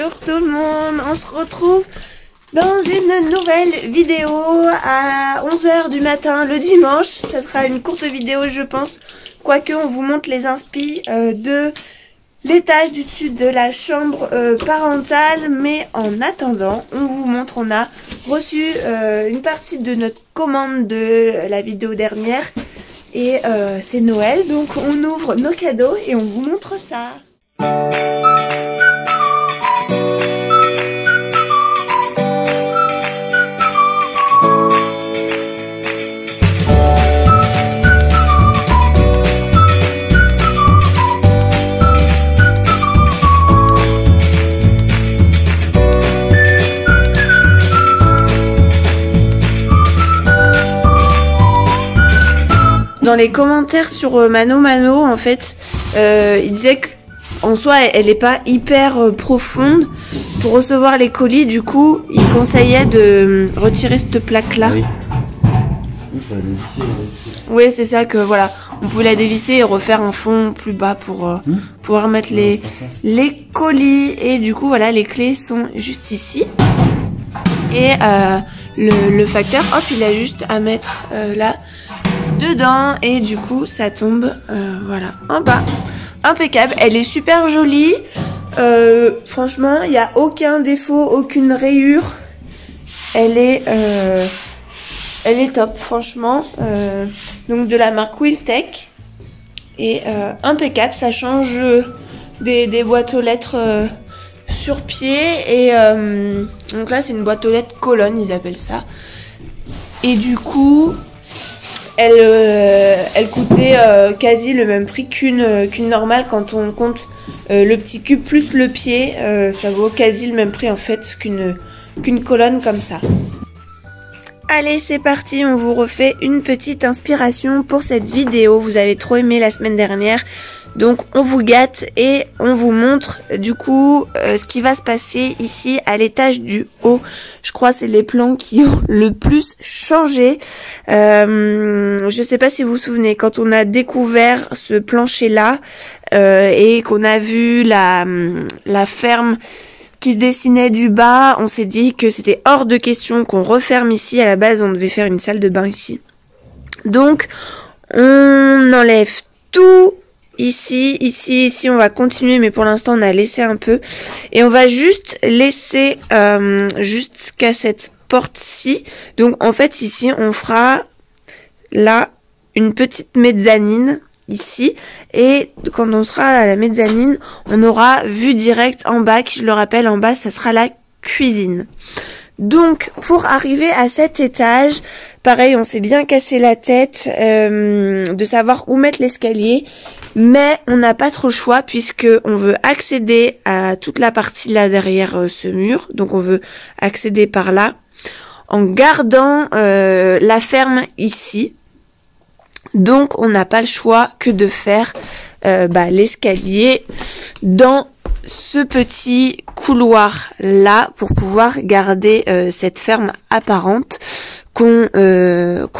Bonjour tout le monde, on se retrouve dans une nouvelle vidéo à 11 h du matin le dimanche. Ça sera une courte vidéo je pense, quoique on vous montre les inspi de l'étage du dessus de la chambre parentale. Mais en attendant, on vous montre, on a reçu une partie de notre commande de la vidéo dernière. Et c'est Noël, donc on ouvre nos cadeaux et on vous montre ça. Dans les commentaires sur Mano en fait, il disait qu'en soi elle n'est pas hyper profonde pour recevoir les colis. Du coup il conseillait de retirer cette plaque là. Oui, c'est ça, que voilà, on pouvait la dévisser et refaire un fond plus bas pour pouvoir mettre les colis. Et du coup voilà, les clés sont juste ici. Et le facteur, hop, il a juste à mettre là dedans et du coup ça tombe voilà en bas. Impeccable, elle est super jolie, franchement il n'y a aucun défaut, aucune rayure, elle est top franchement, donc de la marque Wiltech. Et impeccable, ça change des boîtes aux lettres sur pied. Et donc là c'est une boîte aux lettres colonne, ils appellent ça. Et du coup elle coûtait quasi le même prix qu'une normale. Quand on compte le petit cube plus le pied, ça vaut quasi le même prix en fait qu'une colonne comme ça. Allez, c'est parti, on vous refait une petite inspiration pour cette vidéo. Vous avez trop aimé la semaine dernière, donc on vous gâte et on vous montre du coup ce qui va se passer ici à l'étage du haut. Je crois que c'est les plans qui ont le plus changé. Je sais pas si vous vous souvenez, quand on a découvert ce plancher là et qu'on a vu la ferme qui se dessinait du bas, on s'est dit que c'était hors de question qu'on referme ici. À la base on devait faire une salle de bain ici, donc on enlève tout. Ici, on va continuer, mais pour l'instant, on a laissé un peu. Et on va juste laisser jusqu'à cette porte-ci. Donc, en fait, ici, on fera là une petite mezzanine, ici. Et quand on sera à la mezzanine, on aura vue directe en bas, qui, je le rappelle, en bas, ça sera la cuisine. Donc, pour arriver à cet étage, pareil, on s'est bien cassé la tête de savoir où mettre l'escalier, mais on n'a pas trop le choix puisque on veut accéder à toute la partie là derrière ce mur. Donc, on veut accéder par là en gardant la ferme ici. Donc, on n'a pas le choix que de faire l'escalier dans ce petit couloir là pour pouvoir garder cette ferme apparente qu'on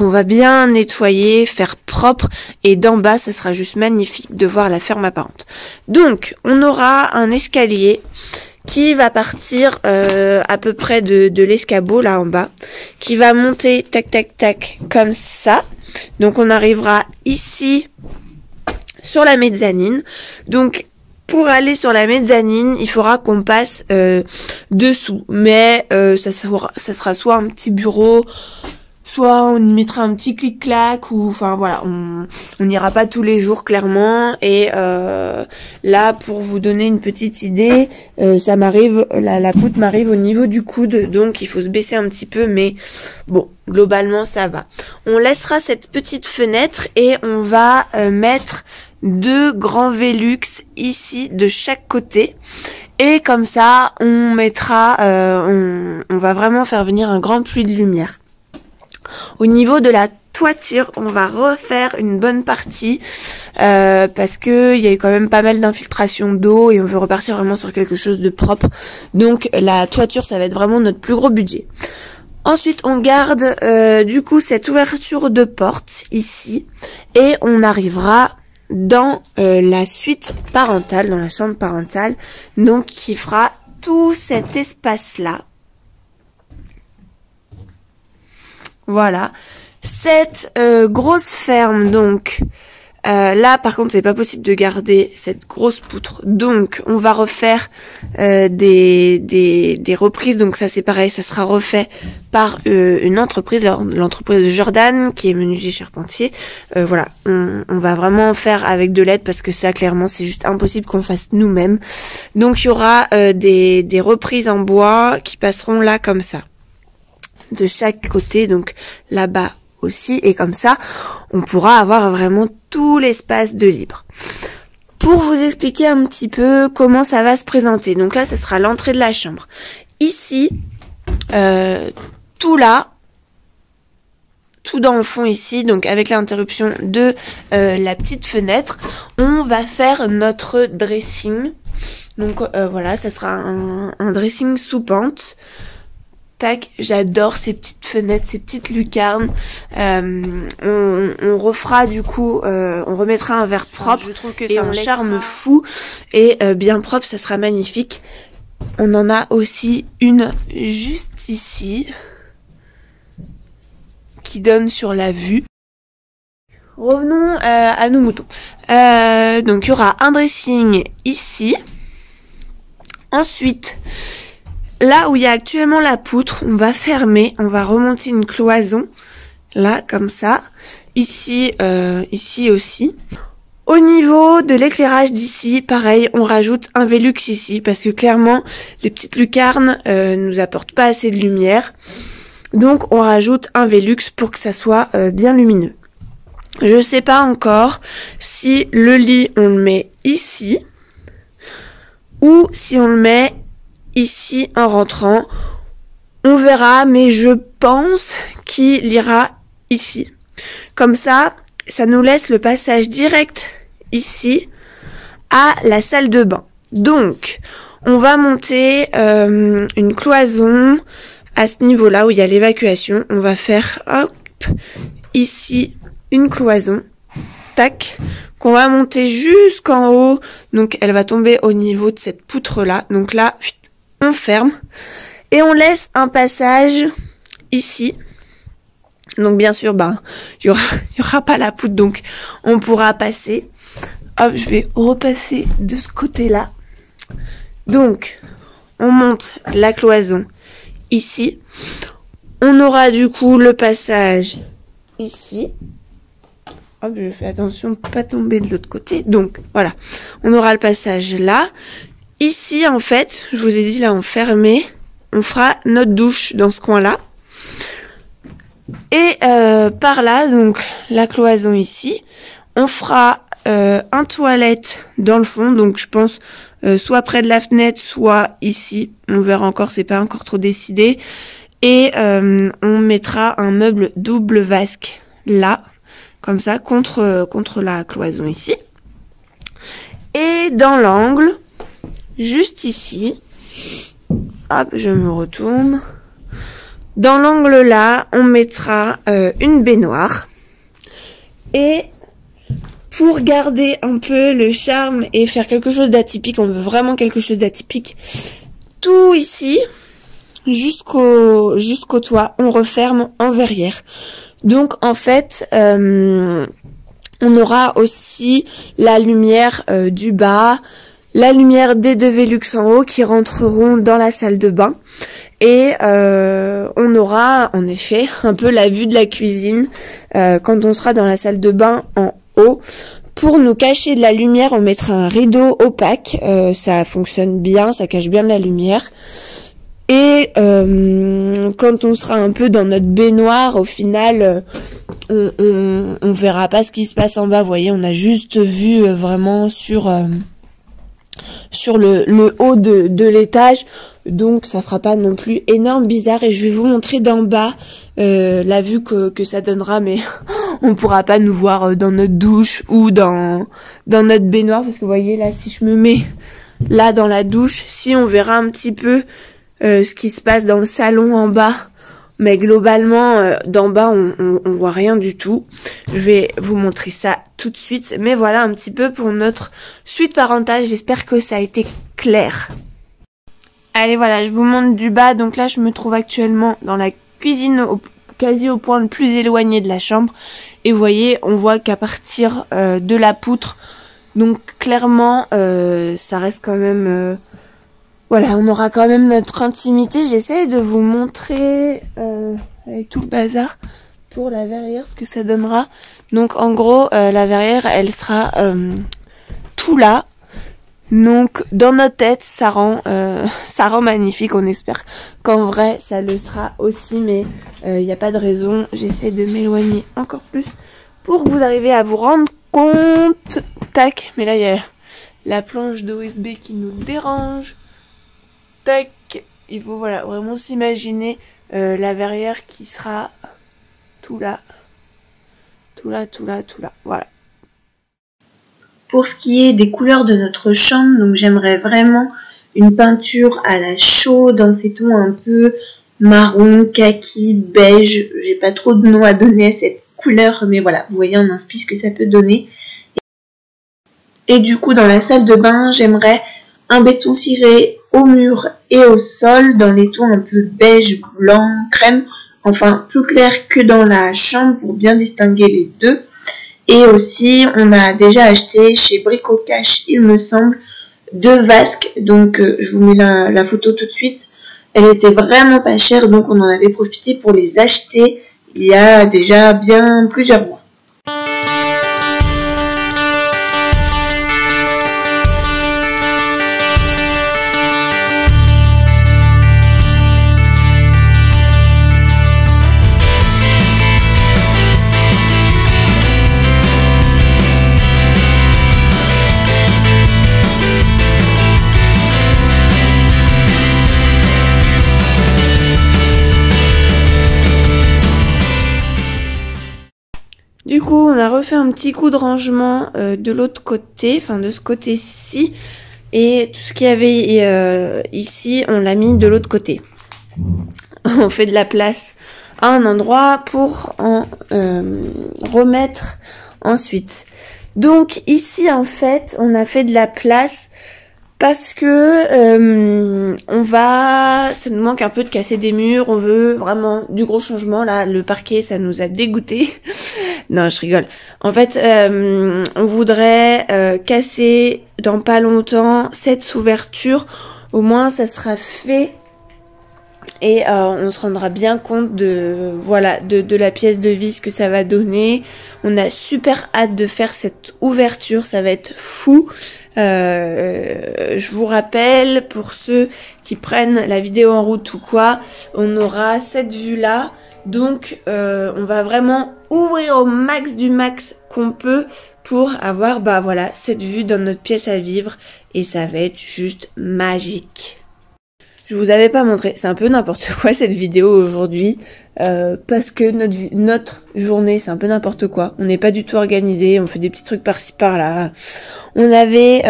va bien nettoyer, faire propre, et d'en bas ce sera juste magnifique de voir la ferme apparente. Donc on aura un escalier qui va partir à peu près de l'escabeau là en bas, qui va monter tac tac tac comme ça. Donc on arrivera ici sur la mezzanine. Donc pour aller sur la mezzanine, il faudra qu'on passe dessous. Mais ça sera soit un petit bureau, soit on y mettra un petit clic-clac, ou enfin voilà, on n'ira pas tous les jours clairement. Et là, pour vous donner une petite idée, ça m'arrive, la poutre m'arrive au niveau du coude, donc il faut se baisser un petit peu, mais bon, globalement ça va. On laissera cette petite fenêtre et on va mettre 2 grands Velux ici de chaque côté, et comme ça on mettra on va vraiment faire venir un grand puits de lumière. Au niveau de la toiture, on va refaire une bonne partie parce que il y a eu quand même pas mal d'infiltration d'eau et on veut repartir vraiment sur quelque chose de propre. Donc la toiture, ça va être vraiment notre plus gros budget. Ensuite, on garde du coup cette ouverture de porte ici et on arrivera dans la suite parentale, dans la chambre parentale, donc qui fera tout cet espace-là. Voilà. Cette grosse ferme, donc, là, par contre, c'est pas possible de garder cette grosse poutre. Donc, on va refaire des reprises. Donc, ça, c'est pareil, ça sera refait par une entreprise, l'entreprise de Jordan, qui est menuisier charpentier. Voilà, on va vraiment faire avec de l'aide parce que ça, clairement, c'est juste impossible qu'on fasse nous-mêmes. Donc, il y aura des reprises en bois qui passeront là comme ça, de chaque côté. Donc, là-bas aussi, et comme ça on pourra avoir vraiment tout l'espace de libre. Pour vous expliquer un petit peu comment ça va se présenter, donc là ça sera l'entrée de la chambre. Ici, tout là, tout dans le fond ici, donc avec l'interruption de la petite fenêtre, on va faire notre dressing. Donc voilà, ça sera un dressing sous pente. Tac, j'adore ces petites fenêtres, ces petites lucarnes. On refera du coup, on remettra un verre propre. Je trouve que c'est un charme fou et bien propre, ça sera magnifique. On en a aussi une juste ici qui donne sur la vue. Revenons à nos moutons. Donc il y aura un dressing ici. Ensuite, là où il y a actuellement la poutre, on va fermer, on va remonter une cloison, là, comme ça. Ici, ici aussi. Au niveau de l'éclairage d'ici, pareil, on rajoute un Velux ici, parce que clairement, les petites lucarnes nous apportent pas assez de lumière. Donc, on rajoute un Velux pour que ça soit bien lumineux. Je sais pas encore si le lit, on le met ici, ou si on le met ici en rentrant. On verra, mais je pense qu'il ira ici. Comme ça, ça nous laisse le passage direct ici à la salle de bain. Donc, on va monter une cloison à ce niveau-là où il y a l'évacuation. On va faire, hop, ici, une cloison. Tac, qu'on va monter jusqu'en haut. Donc, elle va tomber au niveau de cette poutre-là. Donc là, on ferme et on laisse un passage ici. Donc bien sûr, il y aura pas la poutre, donc on pourra passer. Hop, je vais repasser de ce côté-là. Donc, on monte la cloison ici. On aura du coup le passage ici. Hop, je fais attention de pas tomber de l'autre côté. Donc voilà, on aura le passage là. Ici, en fait, je vous ai dit, là, on fermait. On fera notre douche dans ce coin-là. Et par là, donc, la cloison ici. On fera un toilette dans le fond. Donc, je pense soit près de la fenêtre, soit ici. On verra encore, c'est pas encore trop décidé. Et on mettra un meuble double vasque là. Comme ça, contre la cloison ici. Et dans l'angle, juste ici, hop, je me retourne. Dans l'angle là, on mettra une baignoire. Et pour garder un peu le charme et faire quelque chose d'atypique, on veut vraiment quelque chose d'atypique, tout ici, jusqu'au toit, on referme en verrière. Donc en fait, on aura aussi la lumière du bas, la lumière des deux Velux en haut qui rentreront dans la salle de bain. Et on aura en effet un peu la vue de la cuisine quand on sera dans la salle de bain en haut. Pour nous cacher de la lumière, on mettra un rideau opaque. Ça fonctionne bien, ça cache bien de la lumière. Et quand on sera un peu dans notre baignoire, au final, on verra pas ce qui se passe en bas. Vous voyez, on a juste vu vraiment sur le haut de l'étage, donc ça fera pas non plus énorme bizarre. Et je vais vous montrer d'en bas la vue que ça donnera, mais on pourra pas nous voir dans notre douche ou dans notre baignoire, parce que vous voyez là, si je me mets là dans la douche, si on verra un petit peu ce qui se passe dans le salon en bas, mais globalement d'en bas on voit rien du tout. Je vais vous montrer ça tout de suite, mais voilà un petit peu pour notre suite parentale. J'espère que ça a été clair. Allez, voilà, je vous montre du bas. Donc là, je me trouve actuellement dans la cuisine, quasi au point le plus éloigné de la chambre. Et vous voyez, on voit qu'à partir de la poutre, donc clairement, ça reste quand même... voilà, on aura quand même notre intimité. J'essaie de vous montrer avec tout le bazar pour la verrière ce que ça donnera. Donc en gros, la verrière, elle sera tout là. Donc dans notre tête, ça rend magnifique. On espère qu'en vrai, ça le sera aussi, mais il n'y a pas de raison. J'essaie de m'éloigner encore plus pour que vous arriviez à vous rendre compte. Tac, mais là il y a la planche d'OSB qui nous dérange. Tac, il faut voilà vraiment s'imaginer la verrière qui sera tout là, tout là, tout là, tout là, voilà. Pour ce qui est des couleurs de notre chambre, donc j'aimerais vraiment une peinture à la chaux dans ces tons un peu marron, kaki, beige. J'ai pas trop de nom à donner à cette couleur, mais voilà, vous voyez on inspire ce que ça peut donner. Et du coup dans la salle de bain, j'aimerais un béton ciré au mur et au sol dans les tons un peu beige, blanc, crème, enfin plus clair que dans la chambre pour bien distinguer les deux. Et aussi, on a déjà acheté chez Brico Cash, il me semble, 2 vasques. Donc, je vous mets la photo tout de suite. Elle était vraiment pas chère, donc on en avait profité pour les acheter il y a déjà bien plusieurs mois. Du coup, on a refait un petit coup de rangement de l'autre côté, enfin de ce côté-ci. Et tout ce qu'il y avait ici, on l'a mis de l'autre côté. On fait de la place à un endroit pour en remettre ensuite. Donc ici, en fait, on a fait de la place parce que ça nous manque un peu de casser des murs, on veut vraiment du gros changement. Là, le parquet, ça nous a dégoûté. Non, je rigole. En fait, on voudrait casser dans pas longtemps cette ouverture. Au moins, ça sera fait et on se rendra bien compte de voilà de la pièce de vis que ça va donner. On a super hâte de faire cette ouverture, ça va être fou. Je vous rappelle, pour ceux qui prennent la vidéo en route ou quoi, on aura cette vue là. Donc on va vraiment ouvrir au max du max qu'on peut pour avoir bah voilà cette vue dans notre pièce à vivre et ça va être juste magique. Je vous avais pas montré, c'est un peu n'importe quoi cette vidéo aujourd'hui parce que notre journée c'est un peu n'importe quoi. On n'est pas du tout organisé, on fait des petits trucs par-ci par-là. On avait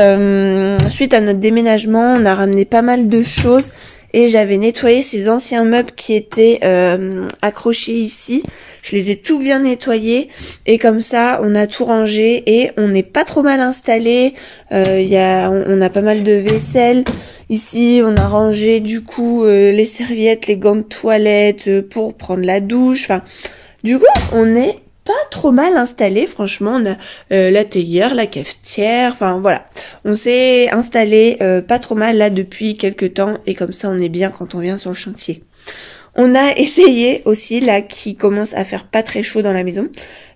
suite à notre déménagement, on a ramené pas mal de choses. Et j'avais nettoyé ces anciens meubles qui étaient accrochés ici. Je les ai tout bien nettoyés. Et comme ça, on a tout rangé. Et on n'est pas trop mal installé. On a pas mal de vaisselle. Ici, on a rangé du coup les serviettes, les gants de toilette pour prendre la douche. Enfin, du coup, on est pas trop mal installé, franchement. On a la théière, la cafetière, enfin voilà. On s'est installé pas trop mal là depuis quelques temps et comme ça on est bien quand on vient sur le chantier. On a essayé aussi, là qui commence à faire pas très chaud dans la maison,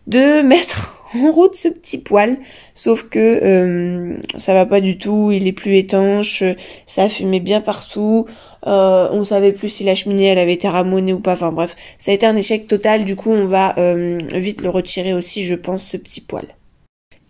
de mettre en route ce petit poêle, sauf que ça va pas du tout, il est plus étanche, ça fumait bien partout. On savait plus si la cheminée elle avait été ramonée ou pas, enfin bref, ça a été un échec total. Du coup on va vite le retirer aussi, je pense, ce petit poêle.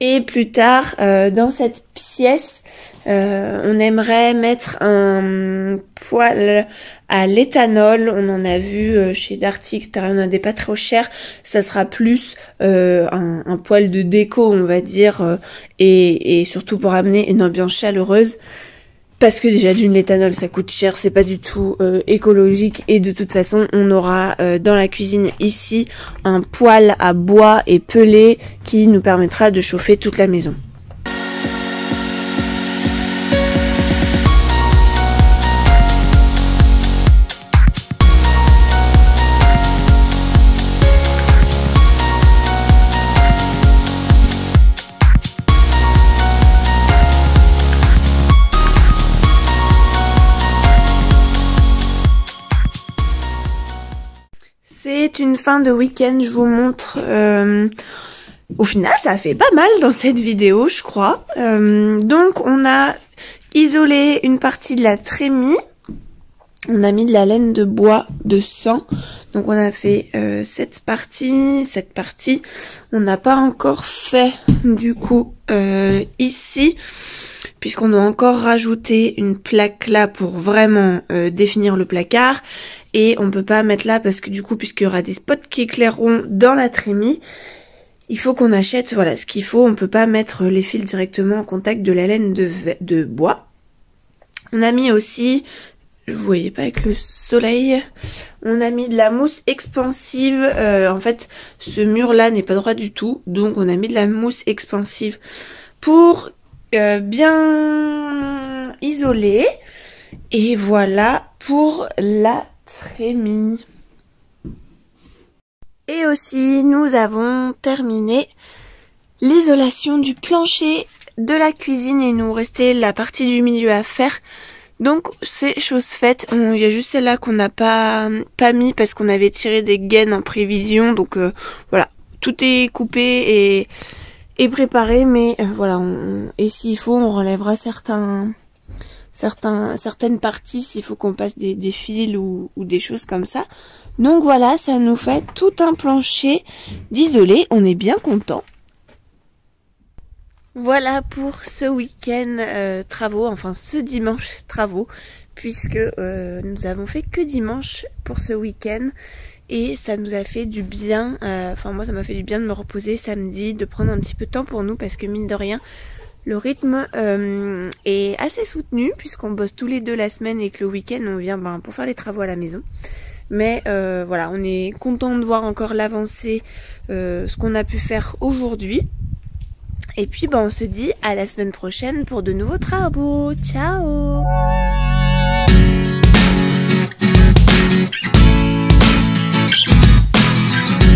Et plus tard dans cette pièce on aimerait mettre un poêle à l'éthanol. On en a vu chez Darty, etc. On en a des pas trop chers. Ça sera plus un poêle de déco, on va dire, et surtout pour amener une ambiance chaleureuse. Parce que déjà d'une l'éthanol ça coûte cher, c'est pas du tout écologique et de toute façon on aura dans la cuisine ici un poêle à bois et pelé qui nous permettra de chauffer toute la maison. une fin de week-end, je vous montre. Au final, ça a fait pas mal dans cette vidéo, je crois. Donc, on a isolé une partie de la trémie. On a mis de la laine de bois de 100. Donc, on a fait cette partie. On n'a pas encore fait, du coup, ici. Puisqu'on doit encore rajouter une plaque là pour vraiment définir le placard. Et on peut pas mettre là parce que du coup, puisqu'il y aura des spots qui éclaireront dans la trémie, il faut qu'on achète, voilà, ce qu'il faut. On peut pas mettre les fils directement en contact de la laine de bois. On a mis aussi, vous voyez pas avec le soleil, on a mis de la mousse expansive. En fait, ce mur-là n'est pas droit du tout. Donc, on a mis de la mousse expansive pour bien isoler. Et voilà pour la trémie. Et aussi, nous avons terminé l'isolation du plancher de la cuisine. Et nous restait la partie du milieu à faire. Donc, c'est chose faite. Il y a juste celle-là qu'on n'a pas mis parce qu'on avait tiré des gaines en prévision. Donc, voilà. Tout est coupé et préparé. Mais voilà. Et s'il faut, on relèvera certaines parties s'il faut qu'on passe des fils ou des choses comme ça. Donc voilà, ça nous fait tout un plancher d'isolé. On est bien content. Voilà pour ce week-end travaux, enfin ce dimanche travaux, puisque nous avons fait que dimanche pour ce week-end. Et ça nous a fait du bien, enfin moi ça m'a fait du bien de me reposer samedi, de prendre un petit peu de temps pour nous, parce que mine de rien, le rythme est assez soutenu puisqu'on bosse tous les deux la semaine et que le week-end on vient pour faire les travaux à la maison. Mais voilà, on est content de voir encore l'avancée, ce qu'on a pu faire aujourd'hui. Et puis on se dit à la semaine prochaine pour de nouveaux travaux. Ciao!